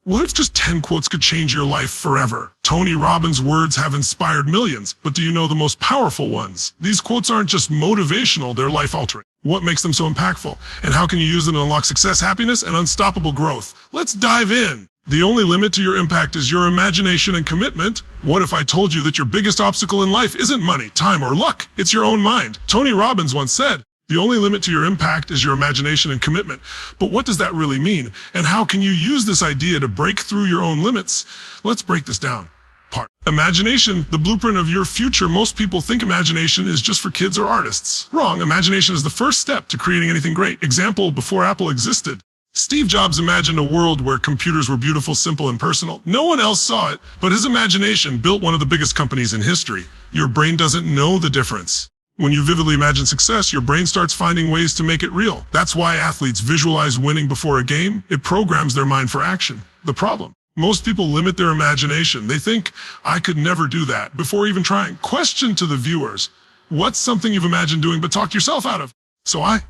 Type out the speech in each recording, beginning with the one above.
What if just 10 quotes could change your life forever? Tony Robbins' words have inspired millions, but do you know the most powerful ones? These quotes aren't just motivational, they're life-altering. What makes them so impactful? And how can you use them to unlock success, happiness, and unstoppable growth? Let's dive in. The only limit to your impact is your imagination and commitment. What if I told you that your biggest obstacle in life isn't money, time, or luck? It's your own mind. Tony Robbins once said, the only limit to your impact is your imagination and commitment. But what does that really mean? And how can you use this idea to break through your own limits? Let's break this down. Imagination, the blueprint of your future. Most people think imagination is just for kids or artists. Wrong. Imagination is the first step to creating anything great. Example, before Apple existed, Steve Jobs imagined a world where computers were beautiful, simple, and personal. No one else saw it, but his imagination built one of the biggest companies in history. Your brain doesn't know the difference. When you vividly imagine success, your brain starts finding ways to make it real. That's why athletes visualize winning before a game. It programs their mind for action. The problem: most people limit their imagination. They think, I could never do that, before even trying. Question to the viewers: what's something you've imagined doing but talked yourself out of?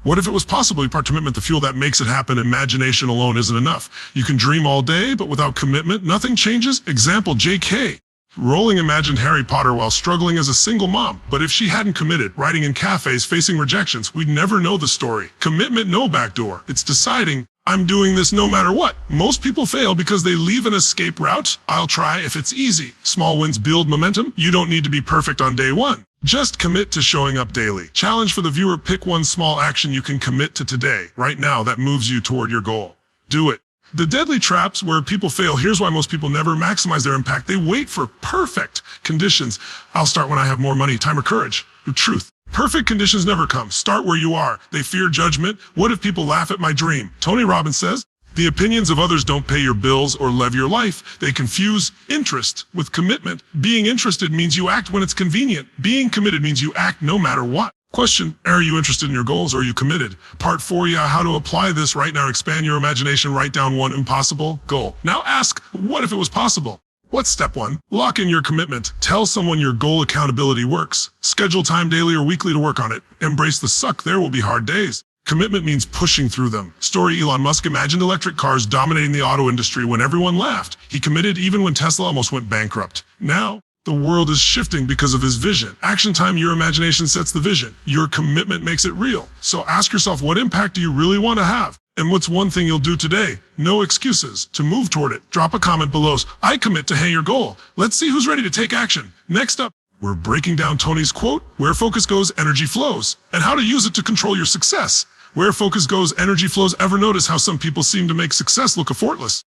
What if it was possible? You part commitment, the fuel that makes it happen. Imagination alone isn't enough. You can dream all day, but without commitment, nothing changes. Example, J.K. Rowling imagined Harry Potter while struggling as a single mom. But if she hadn't committed, writing in cafes, facing rejections, we'd never know the story. Commitment, no backdoor. It's deciding, I'm doing this no matter what. Most people fail because they leave an escape route. I'll try if it's easy. Small wins build momentum. You don't need to be perfect on day one. Just commit to showing up daily. Challenge for the viewer: pick one small action you can commit to today, right now, that moves you toward your goal. Do it. The deadly traps where people fail. Here's why most people never maximize their impact. They wait for perfect conditions. I'll start when I have more money, time, or courage. The truth: perfect conditions never come. Start where you are. They fear judgment. What if people laugh at my dream? Tony Robbins says, the opinions of others don't pay your bills or live your life. They confuse interest with commitment. Being interested means you act when it's convenient. Being committed means you act no matter what. Question: are you interested in your goals? Or are you committed? Part 4, how to apply this right now. Expand your imagination. Write down one impossible goal. Now ask, what if it was possible? What's step 1? Lock in your commitment. Tell someone your goal. Accountability works. Schedule time daily or weekly to work on it. Embrace the suck. There will be hard days. Commitment means pushing through them. Story: Elon Musk imagined electric cars dominating the auto industry when everyone laughed. He committed even when Tesla almost went bankrupt. Now, the world is shifting because of his vision. Action time: your imagination sets the vision. Your commitment makes it real. So ask yourself, what impact do you really want to have? And what's one thing you'll do today? No excuses to move toward it. Drop a comment below. I commit to your goal. Let's see who's ready to take action. Next up, we're breaking down Tony's quote: where focus goes, energy flows, and how to use it to control your success. Where focus goes, energy flows. Ever notice how some people seem to make success look effortless?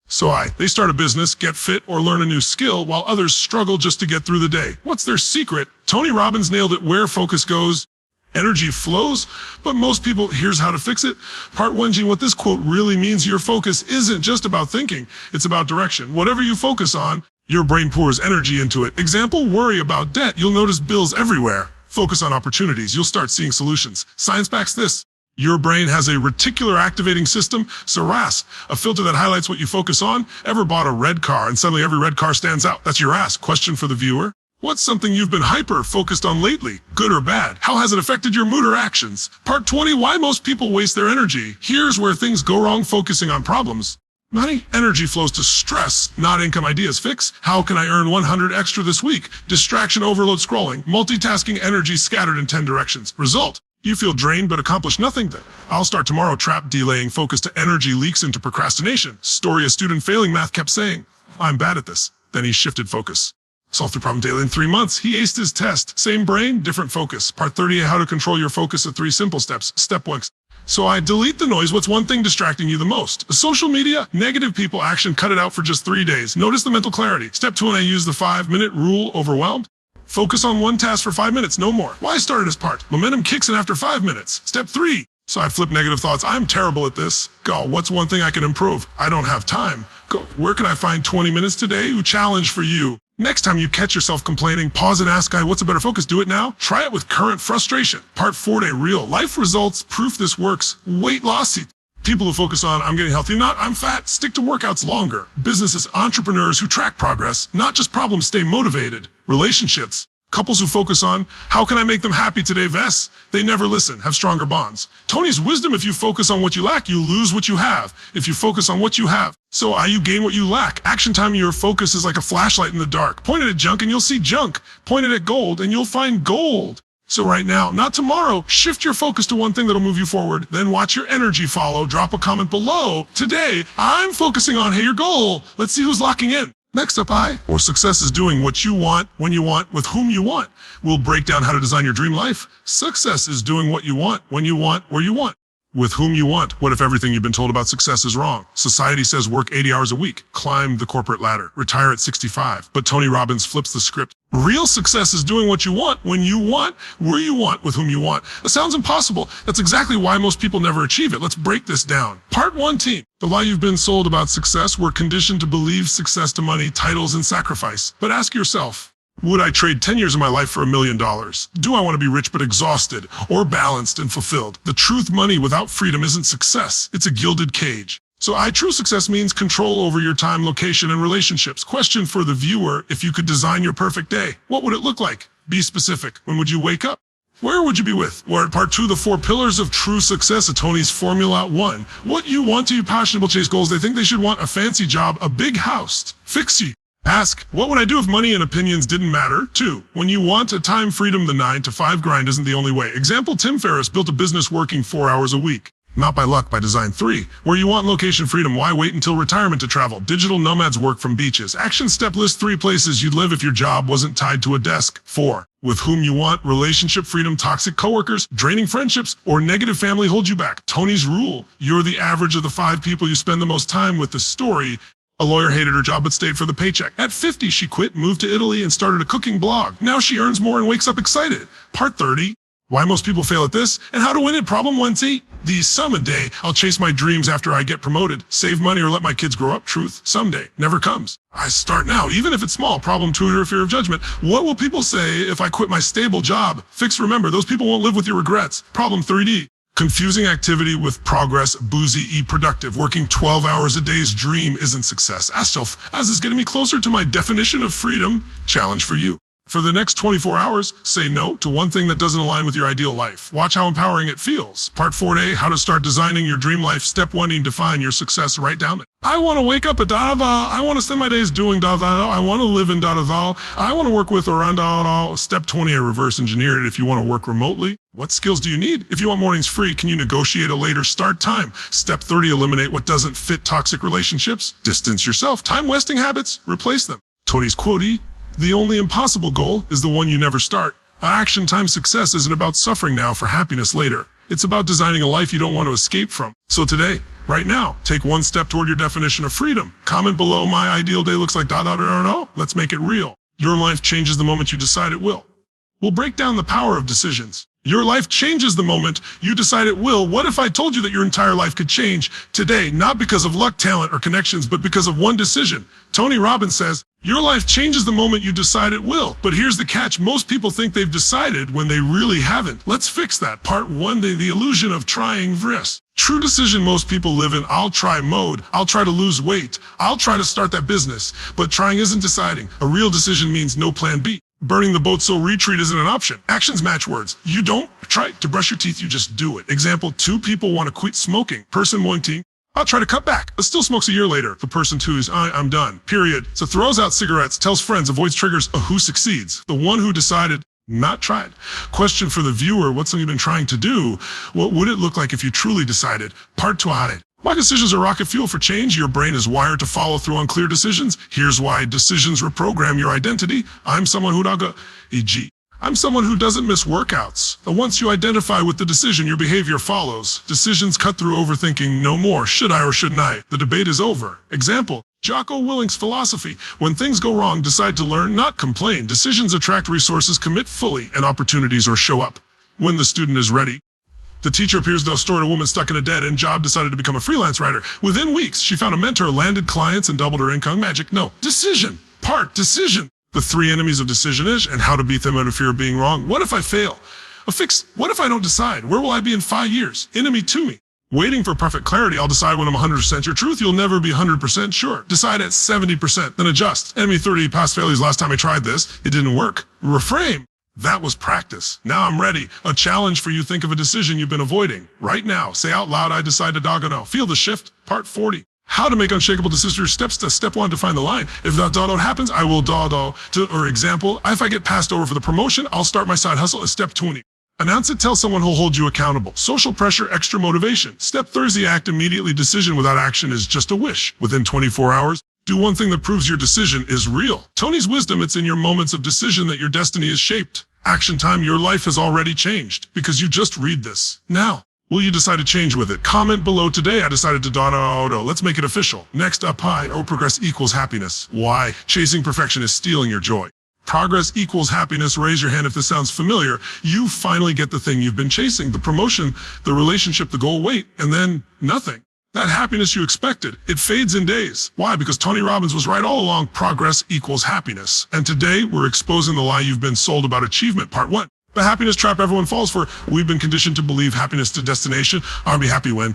They start a business, get fit, or learn a new skill, while others struggle just to get through the day. What's their secret? Tony Robbins nailed it. Where focus goes, energy flows. But most people, here's how to fix it. Part 1, what this quote really means: your focus isn't just about thinking, it's about direction. Whatever you focus on, your brain pours energy into it. Example: worry about debt. You'll notice bills everywhere. Focus on opportunities. You'll start seeing solutions. Science backs this. Your brain has a reticular activating system, RAS, a filter that highlights what you focus on. Ever bought a red car and suddenly every red car stands out? That's your RAS. Question for the viewer: what's something you've been hyper-focused on lately? Good or bad? How has it affected your mood or actions? Part 20, why most people waste their energy. Here's where things go wrong: focusing on problems. Money. Energy flows to stress, not income. Ideas. Fix. How can I earn 100 extra this week? Distraction, overload, scrolling, multitasking, energy scattered in 10 directions. Result: you feel drained but accomplish nothing. Then I'll start tomorrow. Trap: delaying focus to energy leaks into procrastination. Story: a student failing math kept saying, I'm bad at this. Then he shifted focus. Solved the problem daily in 3 months. He aced his test. Same brain, different focus. Part 30, how to control your focus at 3 simple steps. Step 1. Delete the noise. What's one thing distracting you the most? Social media, negative people, action. Cut it out for just 3 days. Notice the mental clarity. Step 2, I use the 5-minute rule. Overwhelmed? Focus on one task for 5 minutes, no more. Why start at his part? Momentum kicks in after 5 minutes. Step 3. I flip negative thoughts. I'm terrible at this. Go. What's one thing I can improve? I don't have time. Go. Where can I find 20 minutes today? Challenge for you. Next time you catch yourself complaining, pause and ask, what's a better focus? Do it now. Try it with current frustration. Part 4, real life results. Proof this works. Weight loss. People who focus on, I'm getting healthy, not I'm fat, stick to workouts longer. Businesses, entrepreneurs who track progress, not just problems, stay motivated. Relationships. Couples who focus on, how can I make them happy today, Vess? They never listen, have stronger bonds. Tony's wisdom, if you focus on what you lack, you lose what you have. If you focus on what you have, so you gain what you lack. Action time, your focus is like a flashlight in the dark. Point it at junk and you'll see junk. Point it at gold and you'll find gold. So right now, not tomorrow, shift your focus to one thing that'll move you forward. Then watch your energy follow. Drop a comment below. Today, I'm focusing on, hey, your goal. Let's see who's locking in. Next up, or success is doing what you want, when you want, with whom you want. We'll break down how to design your dream life. Success is doing what you want, when you want, where you want. With whom you want. What if everything you've been told about success is wrong? Society says work 80 hours a week, climb the corporate ladder, retire at 65. But Tony Robbins flips the script. Real success is doing what you want, when you want, where you want, with whom you want. That sounds impossible. That's exactly why most people never achieve it. Let's break this down. Part 1, team. The lie you've been sold about success. We're conditioned to believe success to money, titles, and sacrifice. But ask yourself, would I trade 10 years of my life for $1 million? Do I want to be rich but exhausted, or balanced and fulfilled? The truth, money without freedom isn't success. It's a gilded cage. So true success means control over your time, location, and relationships. Question for the viewer, if you could design your perfect day, what would it look like? Be specific. When would you wake up? Where would you be with? We're at part 2, the 4 pillars of true success, Tony's Formula 1. What you want to be passionate about, chase goals. They think they should want a fancy job, a big house. Fix you. Ask, what would I do if money and opinions didn't matter? 2, when you want a time freedom, the 9 to 5 grind isn't the only way. Example, Tim Ferriss built a business working 4 hours a week. Not by luck, by design. 3, where you want location freedom, why wait until retirement to travel? Digital nomads work from beaches. Action step list 3 places you'd live if your job wasn't tied to a desk. 4, with whom you want relationship freedom, toxic coworkers, draining friendships, or negative family hold you back. Tony's rule, you're the average of the 5 people you spend the most time with. The story, a lawyer hated her job but stayed for the paycheck. At 50, she quit, moved to Italy, and started a cooking blog. Now she earns more and wakes up excited. Part 30, why most people fail at this, and how to win it. Problem 1, the someday I'll chase my dreams after I get promoted, save money, or let my kids grow up. Truth, someday never comes. I start now, even if it's small. Problem 2, fear of judgment. What will people say if I quit my stable job? Fix, remember, those people won't live with your regrets. Problem 3, confusing activity with progress. Boozy, productive. Working 12 hours a day's dream isn't success. Ask yourself, is this getting me closer to my definition of freedom? Challenge for you. For the next 24 hours, say no to one thing that doesn't align with your ideal life. Watch how empowering it feels. Part 4, how to start designing your dream life. Step 1, define your success. Write down it. I want to wake up at da-da-da. I want to spend my days doing da-da-da. I want to live in da-da-da. I want to work with around da-da-da. Step 20, reverse engineer it if you want to work remotely. What skills do you need? If you want mornings free, can you negotiate a later start time? Step 30, eliminate what doesn't fit toxic relationships. Distance yourself. Time wasting habits, replace them. Tony's quote, the only impossible goal is the one you never start. Action time success isn't about suffering now for happiness later. It's about designing a life you don't want to escape from. So today, right now, take one step toward your definition of freedom. Comment below, my ideal day looks like da-da-da-da-da. Let's make it real. Your life changes the moment you decide it will. We'll break down the power of decisions. Your life changes the moment you decide it will. What if I told you that your entire life could change today, not because of luck, talent, or connections, but because of one decision? Tony Robbins says, your life changes the moment you decide it will. But here's the catch. Most people think they've decided when they really haven't. Let's fix that. Part 1, the illusion of trying this. True decision most people live in I'll try mode. I'll try to lose weight. I'll try to start that business. But trying isn't deciding. A real decision means no plan B. Burning the boat, so retreat isn't an option. Actions match words. You don't try to brush your teeth, you just do it. Example, 2 people want to quit smoking. Person 1, I'll try to cut back, but still smokes a year later. The person 2 is, I'm done, period. So throws out cigarettes, tells friends, avoids triggers. Who succeeds? The one who decided, not tried. Question for the viewer, what's something you've been trying to do? What would it look like if you truly decided? Part 2, why decisions are rocket fuel for change. Your brain is wired to follow through on clear decisions. Here's why decisions reprogram your identity. I'm someone who e.g. I'm someone who doesn't miss workouts. But once you identify with the decision, your behavior follows. Decisions cut through overthinking. No more. Should I or shouldn't I? The debate is over. Example, Jocko Willink's philosophy. When things go wrong, decide to learn, not complain. Decisions attract resources, commit fully, and opportunities or show up. When the student is ready. The teacher appears to have stored a woman stuck in a dead-end job, decided to become a freelance writer. Within weeks, she found a mentor, landed clients, and doubled her income. Magic? No. Decision. Part decision. The 3 enemies of decision is, and how to beat them out of fear of being wrong. What if I fail? A fix. What if I don't decide? Where will I be in 5 years? Enemy 2. Waiting for perfect clarity, I'll decide when I'm 100% your truth. You'll never be 100% sure. Decide at 70%, then adjust. Enemy 30, past failures. Last time I tried this, it didn't work. Reframe. That was practice. Now I'm ready. A challenge for you. Think of a decision you've been avoiding. Right now, say out loud, I decide to dog no. Feel the shift. Part 40. How to make unshakable decisions. Steps to step 1, define the line. If that dot happens, I will or example, if I get passed over for the promotion, I'll start my side hustle as step 20. Announce it, tell someone who'll hold you accountable. Social pressure, extra motivation. Step 30, act immediately. Decision without action is just a wish. Within 24 hours, do one thing that proves your decision is real. Tony's wisdom, it's in your moments of decision that your destiny is shaped. Action time, your life has already changed because you just read this. Now, will you decide to change with it? Comment below. Today, I decided to let's make it official. Next up high, progress equals happiness. Why? Chasing perfection is stealing your joy. Progress equals happiness. Raise your hand if this sounds familiar. You finally get the thing you've been chasing, the promotion, the relationship, the goal, and then nothing. That happiness you expected, it fades in days. Why? Because Tony Robbins was right all along. Progress equals happiness. And today we're exposing the lie you've been sold about achievement. Part 1. The happiness trap everyone falls for. We've been conditioned to believe happiness to destination. I'll be happy when.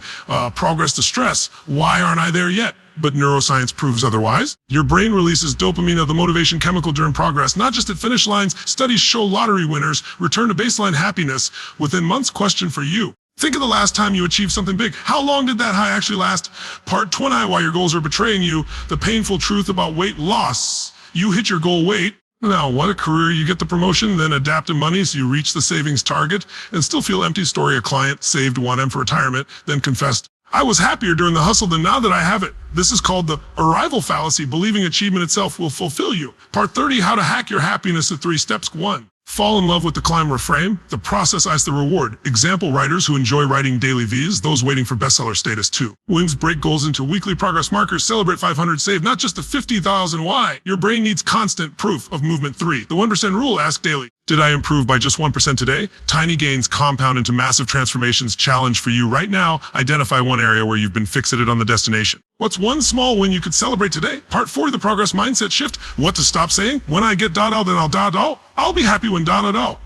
Progress to stress. Why aren't I there yet? But neuroscience proves otherwise. Your brain releases dopamine, the motivation chemical during progress, not just at finish lines. Studies show lottery winners return to baseline happiness within months. Question for you. Think of the last time you achieved something big. How long did that high actually last? Part 20, why your goals are betraying you. The painful truth about weight loss. You hit your goal weight. Now, what a career. You get the promotion, then adapt to money so you reach the savings target and still feel empty. Story, a client saved 1M for retirement, then confessed, I was happier during the hustle than now that I have it. This is called the arrival fallacy, believing achievement itself will fulfill you. Part 30, how to hack your happiness at 3 steps. 1. Fall in love with the climb. Reframe. The process is the reward. Example, writers who enjoy writing daily V's, those waiting for bestseller status. 2. Williams, break goals into weekly progress markers. Celebrate 500 saved, not just the 50,000. Why? Your brain needs constant proof of movement. 3. The 1% rule. Ask daily. Did I improve by just 1% today? Tiny gains compound into massive transformations. Challenge for you right now. Identify one area where you've been fixated on the destination. What's one small win you could celebrate today? Part 4, the progress mindset shift. What to stop saying? When I get then I'll I'll be happy when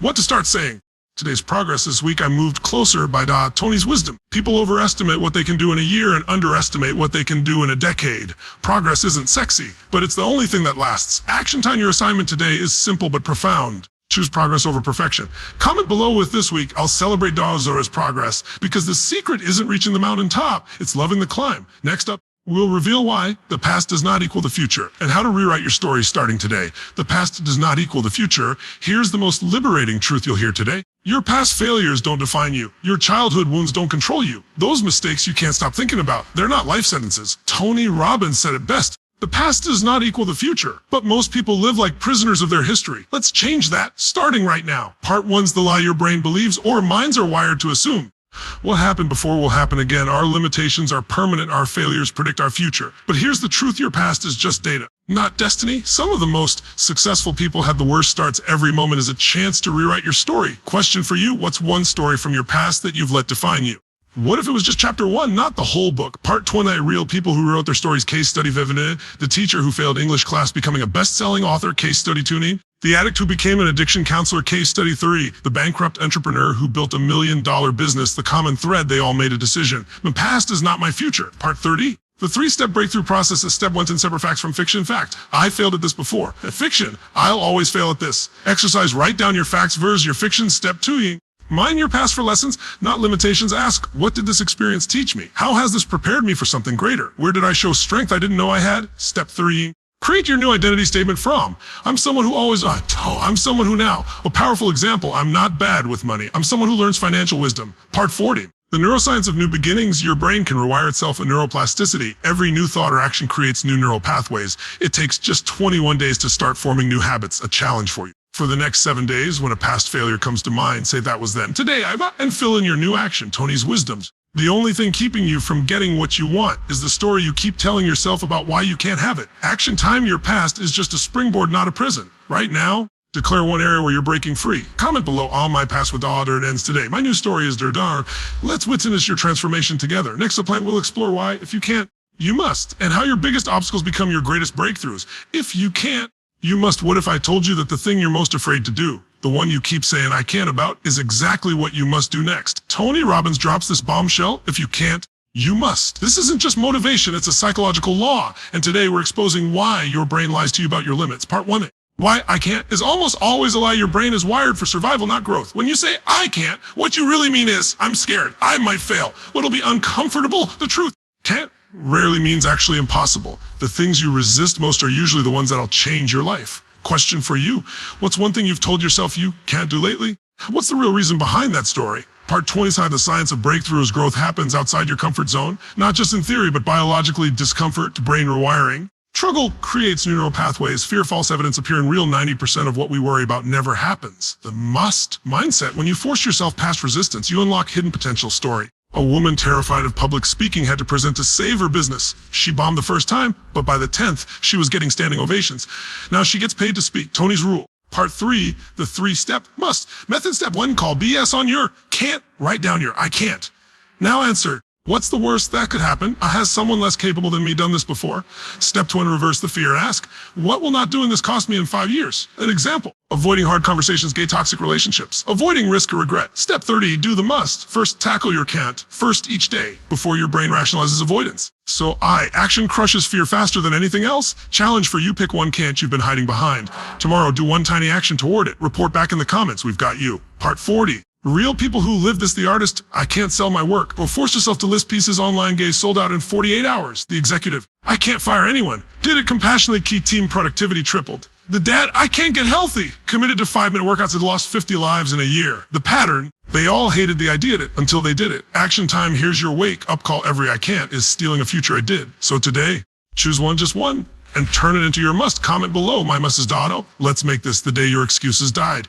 What to start saying? Today's progress this week, I moved closer by Tony's wisdom. People overestimate what they can do in a year and underestimate what they can do in a decade. Progress isn't sexy, but it's the only thing that lasts. Action time. Your assignment today is simple but profound. Choose progress over perfection. Comment below with this week, I'll celebrate Dazo as progress because the secret isn't reaching the mountaintop. It's loving the climb. Next up, we'll reveal why the past does not equal the future and how to rewrite your story starting today. The past does not equal the future. Here's the most liberating truth you'll hear today. Your past failures don't define you. Your childhood wounds don't control you. Those mistakes you can't stop thinking about. They're not life sentences. Tony Robbins said it best. The past does not equal the future, but most people live like prisoners of their history. Let's change that, starting right now. Part 1's the lie your brain believes or minds are wired to assume. What happened before will happen again. Our limitations are permanent. Our failures predict our future. But here's the truth. Your past is just data, not destiny. Some of the most successful people had the worst starts. Every moment is a chance to rewrite your story. Question for you. What's one story from your past that you've let define you? What if it was just chapter 1, not the whole book? Part 20, real people who wrote their stories. Case study, Vivian, the teacher who failed English class becoming a best-selling author. Case study, tuning. The addict who became an addiction counselor. Case study 3. The bankrupt entrepreneur who built $1 million business. The common thread, they all made a decision. My past is not my future. Part 30. The 3-step breakthrough process is step 1, 10 separate facts from fiction. Fact, I failed at this before. Fiction, I'll always fail at this. Exercise, write down your facts versus your fiction. Step 2. Mine your past for lessons, not limitations. Ask, what did this experience teach me? How has this prepared me for something greater? Where did I show strength I didn't know I had? Step 3. Create your new identity statement from, I'm someone who always, I'm someone who now, a powerful example, I'm not bad with money. I'm someone who learns financial wisdom. Part 40. The neuroscience of new beginnings. Your brain can rewire itself in neuroplasticity. Every new thought or action creates new neural pathways. It takes just 21 days to start forming new habits. A challenge for you. For the next 7 days, when a past failure comes to mind, say that was then. Today, and fill in your new action. Tony's wisdoms. The only thing keeping you from getting what you want is the story you keep telling yourself about why you can't have it. Action time. Your past is just a springboard, not a prison. Right now, declare one area where you're breaking free. Comment below, all my past with it ends today. My new story is Dar. Let's witness your transformation together. Next up, we'll explore why, if you can't, you must, and how your biggest obstacles become your greatest breakthroughs. If you can't, you must. What if I told you that the thing you're most afraid to do, the the one you keep saying I can't about, is exactly what you must do next. Tony Robbins drops this bombshell: if you can't, you must. This isn't just motivation, it's a psychological law. And today we're exposing why your brain lies to you about your limits. Part 1. Why I can't is almost always a lie. Your brain is wired for survival, not growth. When you say I can't, what you really mean is I'm scared, I might fail. What'll be uncomfortable? The truth. Can't rarely means actually impossible. The things you resist most are usually the ones that'll change your life. Question for you: what's one thing you've told yourself you can't do lately? What's the real reason behind that story? Part 20 is how the science of breakthroughs. Growth happens outside your comfort zone, not just in theory, but biologically. Discomfort to brain rewiring. Struggle creates neural pathways. Fear, false evidence appear in real. 90% of what we worry about never happens. The must mindset. When you force yourself past resistance, you unlock hidden potential. Story. A woman terrified of public speaking had to present to save her business. She bombed the first time, but by the 10th, she was getting standing ovations. Now she gets paid to speak. Tony's rule. Part 3, the 3-step must. Method. Step 1, call BS on your can't. Write down your I can't. Now answer. What's the worst that could happen? Has someone less capable than me done this before? Step 2, reverse the fear. Ask, what will not doing this cost me in 5 years? An example: avoiding hard conversations, gay toxic relationships, avoiding risk or regret. Step 30, do the must. First, tackle your can't. First each day, before your brain rationalizes avoidance. So action crushes fear faster than anything else. Challenge for you: pick one can't you've been hiding behind. Tomorrow, do one tiny action toward it. Report back in the comments. We've got you. Part 40. Real people who live this. The artist: I can't sell my work. Or force yourself to list pieces online. Gay sold out in 48 hours. The executive: I can't fire anyone. Did it compassionately. Key team productivity tripled. The dad: I can't get healthy. Committed to 5-minute workouts and lost 50 lives in a year. The pattern: they all hated the idea of it until they did it. Action time: here's your wake up call. Every I can't is stealing a future I did. So today, choose one, just one, and turn it into your must. Comment below. My must is Dotto. Let's make this the day your excuses died.